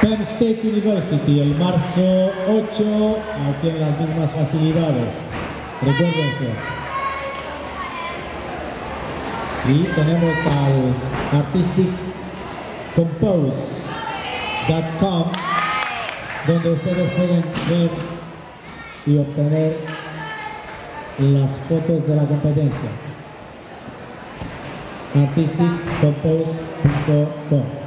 Penn State University, el marzo 8, aquí en las mismas facilidades. Recuérdense. Y tenemos al artisticcompose.com, donde ustedes pueden ver y obtener las fotos de la competencia. artisticcompose.com